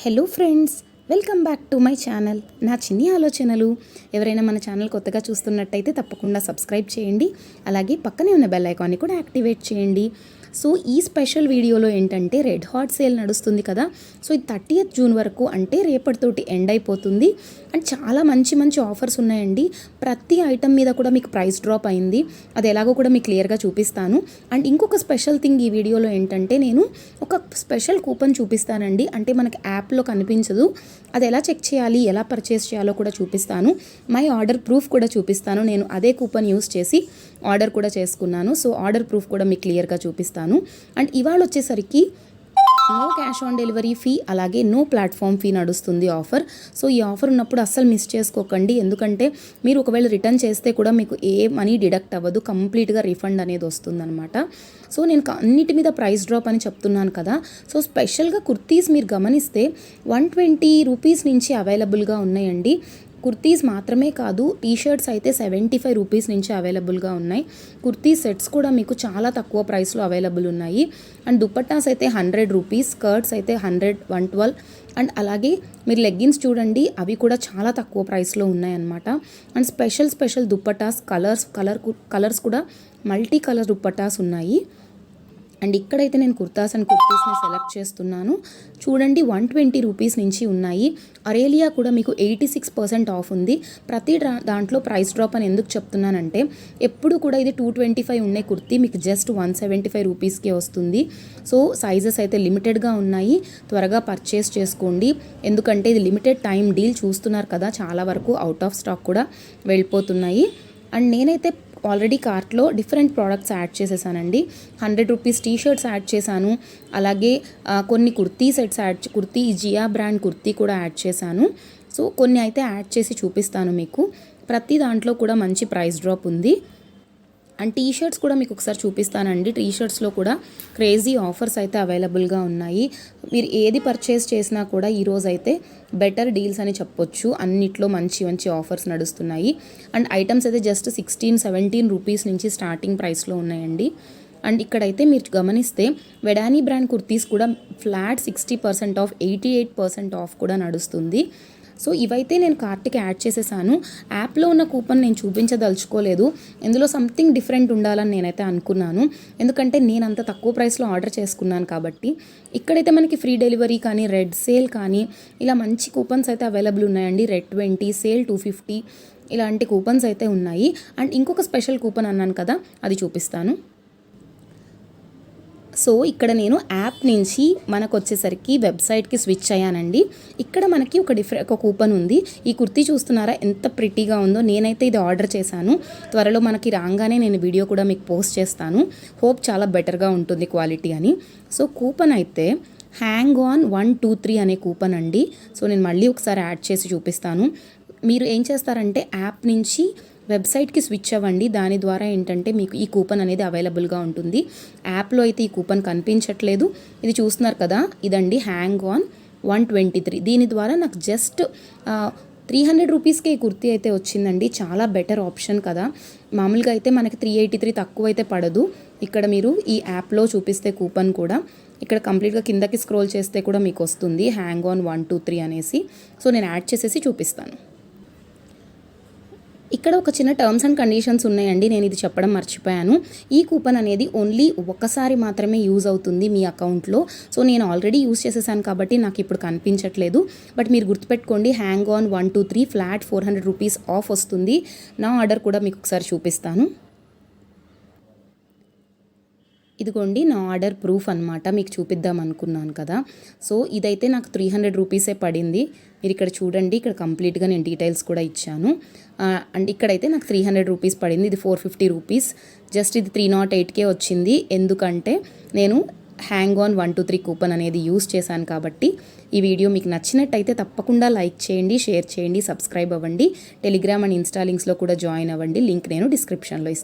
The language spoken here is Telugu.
Hello friends, welcome back to my channel. నా చిన్ని ఆలోచనలు. ఎవరైనా మన ఛానల్ కొత్తగా చూస్తున్నట్టయితే తప్పకుండా సబ్స్క్రైబ్ చేయండి. అలాగే పక్కనే ఉన్న బెల్ ఐకాన్ని కూడా యాక్టివేట్ చేయండి. సో ఈ స్పెషల్ వీడియోలో ఏంటంటే రెడ్ హాట్ సేల్ నడుస్తుంది కదా. సో ఇది 30th జూన్ వరకు, అంటే రేపటితోటి ఎండ్ అయిపోతుంది. అండ్ చాలా మంచి మంచి ఆఫర్స్ ఉన్నాయండి. ప్రతి ఐటమ్ మీద కూడా మీకు ప్రైస్ డ్రాప్ అయింది. అది ఎలాగో కూడా మీకు క్లియర్గా చూపిస్తాను. అండ్ ఇంకొక స్పెషల్ థింగ్ ఈ వీడియోలో ఏంటంటే నేను ఒక స్పెషల్ కూపన్ చూపిస్తానండి. అంటే మనకి యాప్లో కనిపించదు. అది ఎలా చెక్ చేయాలి, ఎలా పర్చేస్ చేయాలో కూడా చూపిస్తాను. మై ఆర్డర్ ప్రూఫ్ కూడా చూపిస్తాను. నేను అదే కూపన్ యూస్ చేసి ఆర్డర్ కూడా చేసుకున్నాను. సో ఆర్డర్ ప్రూఫ్ కూడా మీకు క్లియర్గా చూపిస్తాను. అండ్ ఇవాళ వచ్చేసరికి no cash on delivery fee, అలాగే నో ప్లాట్ఫామ్ ఫీ నడుస్తుంది ఆఫర్. సో ఈ ఆఫర్ ఉన్నప్పుడు అస్సలు మిస్ చేసుకోకండి. ఎందుకంటే మీరు ఒకవేళ రిటర్న్ చేస్తే కూడా మీకు ఏ మనీ డిడక్ట్ అవ్వదు, కంప్లీట్గా రిఫండ్ అనేది వస్తుందన్నమాట. సో నేను అన్నిటి మీద ప్రైస్ డ్రాప్ అని చెప్తున్నాను కదా. సో స్పెషల్గా కుర్తీస్ మీరు గమనిస్తే 120 రూపీస్ నుంచి అవైలబుల్గా ఉన్నాయండి. కుర్తీస్ మాత్రమే కాదు, టీషర్ట్స్ అయితే 75 రూపీస్ నుంచి అవైలబుల్గా ఉన్నాయి. కుర్తీ సెట్స్ కూడా మీకు చాలా తక్కువ ప్రైస్లో అవైలబుల్ ఉన్నాయి. అండ్ దుపట్టాస్ అయితే 100 రూపీస్, స్కర్ట్స్ అయితే 100, 112. అండ్ అలాగే మీరు లెగ్గిన్స్ చూడండి, అవి కూడా చాలా తక్కువ ప్రైస్లో ఉన్నాయన్నమాట. అండ్ స్పెషల్ దుపట్టాస్, కలర్స్ కూడా మల్టీ కలర్ దుపట్టాస్ ఉన్నాయి. అండ్ ఇక్కడైతే నేను కుర్తాస్ అండ్ కుర్తీస్ని సెలెక్ట్ చేస్తున్నాను. చూడండి 120 రూపీస్ నుంచి ఉన్నాయి. అరేలియా కూడా మీకు 86% ఆఫ్ ఉంది. ప్రతి దాంట్లో ప్రైస్ డ్రాప్ అని ఎందుకు చెప్తున్నానంటే, ఎప్పుడు కూడా ఇది 225 ఉండే కుర్తీ మీకు జస్ట్ 175 రూపీస్కే వస్తుంది. సో సైజెస్ అయితే లిమిటెడ్గా ఉన్నాయి. త్వరగా పర్చేస్ చేసుకోండి. ఎందుకంటే ఇది లిమిటెడ్ టైం డీల్, చూస్తున్నారు కదా, చాలా వరకు అవుట్ ఆఫ్ స్టాక్ కూడా వెళ్ళిపోతున్నాయి. అండ్ నేనైతే ఆల్రెడీ కార్ట్లో డిఫరెంట్ ప్రోడక్ట్స్ యాడ్ చేసేసానండి. 100 రూపీస్ టీషర్ట్స్ యాడ్ చేశాను. అలాగే కొన్ని కుర్తీ సెట్స్ కుర్తీ జియా బ్రాండ్ కుర్తీ కూడా యాడ్ చేశాను. సో కొన్ని అయితే యాడ్ చేసి చూపిస్తాను మీకు. ప్రతి దాంట్లో కూడా మంచి ప్రైస్ డ్రాప్ ఉంది. అండ్ టీషర్ట్స్ కూడా మీకు ఒకసారి చూపిస్తానండి. టీషర్ట్స్లో కూడా క్రేజీ ఆఫర్స్ అయితే అవైలబుల్గా ఉన్నాయి. మీరు ఏది పర్చేస్ చేసినా కూడా ఈరోజు అయితే బెటర్ డీల్స్ అని చెప్పొచ్చు. అన్నిట్లో మంచి మంచి ఆఫర్స్ నడుస్తున్నాయి. అండ్ ఐటమ్స్ అయితే జస్ట్ 16-17 రూపీస్ నుంచి స్టార్టింగ్ ప్రైస్లో ఉన్నాయండి. అండ్ ఇక్కడైతే మీరు గమనిస్తే వెడానీ బ్రాండ్ కుర్తీస్ కూడా ఫ్లాట్ 60% ఆఫ్, 88% ఆఫ్ కూడా నడుస్తుంది. సో ఇవైతే నేను కార్ట్కి యాడ్ చేసేసాను. యాప్లో ఉన్న కూపన్ నేను చూపించదలుచుకోలేదు. ఇందులో సంథింగ్ డిఫరెంట్ ఉండాలని నేనైతే అనుకున్నాను. ఎందుకంటే నేను అంత తక్కువ ప్రైస్లో ఆర్డర్ చేసుకున్నాను కాబట్టి. ఇక్కడైతే మనకి ఫ్రీ డెలివరీ కానీ, రెడ్ సేల్ కానీ, ఇలా మంచి కూపన్స్ అయితే అవైలబుల్ ఉన్నాయండి. రెడ్ 20, సేల్ 250 ఇలాంటి కూపన్స్ అయితే ఉన్నాయి. అండ్ ఇంకొక స్పెషల్ కూపన్ అన్నాను కదా, అది చూపిస్తాను. సో ఇక్కడ నేను యాప్ నుంచి మనకు వచ్చేసరికి వెబ్సైట్కి స్విచ్ అయ్యానండి. ఇక్కడ మనకి ఒక కూపన్ ఉంది. ఈ కుర్తీ చూస్తున్నారా ఎంత ప్రిటీగా ఉందో. నేనైతే ఇది ఆర్డర్ చేశాను. త్వరలో మనకి రాగానే నేను వీడియో కూడా మీకు పోస్ట్ చేస్తాను. హోప్ చాలా బెటర్గా ఉంటుంది క్వాలిటీ అని. సో కూపన్ అయితే హ్యాంగ్ ఆన్ 123 అనే కూపన్ అండి. సో నేను మళ్ళీ ఒకసారి యాడ్ చేసి చూపిస్తాను. మీరు ఏం చేస్తారంటే యాప్ నుంచి వెబ్సైట్కి స్విచ్ అవ్వండి. దాని ద్వారా ఏంటంటే మీకు ఈ కూపన్ అనేది అవైలబుల్గా ఉంటుంది. యాప్లో అయితే ఈ కూపన్ కనిపించట్లేదు. ఇది చూస్తున్నారు కదా, ఇదండి హ్యాంగ్ ఆన్ 123. దీని ద్వారా నాకు జస్ట్ 300 రూపీస్కే ఈ కుర్తీ అయితే వచ్చిందండి. చాలా బెటర్ ఆప్షన్ కదా. మామూలుగా అయితే మనకి 383 తక్కువ అయితే పడదు. ఇక్కడ మీరు ఈ యాప్లో చూపిస్తే కూపన్ కూడా ఇక్కడ కంప్లీట్గా కిందకి స్క్రోల్ చేస్తే కూడా మీకు వస్తుంది హ్యాంగ్ ఆన్ 123 అనేసి. సో నేను యాడ్ చేసేసి చూపిస్తాను. ఇక్కడ ఒక చిన్న టర్మ్స్ అండ్ కండిషన్స్ ఉన్నాయండి. నేను ఇది చెప్పడం మర్చిపోయాను. ఈ కూపన్ అనేది ఓన్లీ ఒకసారి మాత్రమే యూజ్ అవుతుంది మీ అకౌంట్లో. సో నేను ఆల్రెడీ యూజ్ చేసేసాను కాబట్టి నాకు ఇప్పుడు కనిపించట్లేదు. బట్ మీరు గుర్తుపెట్టుకోండి, hang on 123 flat 400 rupees of వస్తుంది. నా ఆర్డర్ కూడా మీకు ఒకసారి చూపిస్తాను. ఇదిగోండి నా ఆర్డర్ ప్రూఫ్ అనమాట, మీకు చూపిద్దాం అనుకున్నాను కదా. సో ఇదైతే నాకు 300 రూపీసే పడింది. మీరు ఇక్కడ చూడండి, ఇక్కడ కంప్లీట్గా నేను డీటెయిల్స్ కూడా ఇచ్చాను. అండ్ ఇక్కడైతే నాకు 300 రూపీస్ పడింది. ఇది 450 రూపీస్. జస్ట్ ఇది 308కే వచ్చింది. ఎందుకంటే నేను హ్యాంగ్ ఆన్ 123 కూపన్ అనేది యూస్ చేశాను కాబట్టి. ఈ వీడియో మీకు నచ్చినట్టయితే తప్పకుండా లైక్ చేయండి, షేర్ చేయండి, సబ్స్క్రైబ్ అవ్వండి. టెలిగ్రామ్ అండ్ ఇన్స్టా లింక్స్లో కూడా జాయిన్ అవ్వండి. లింక్ నేను డిస్క్రిప్షన్లో ఇస్తాను.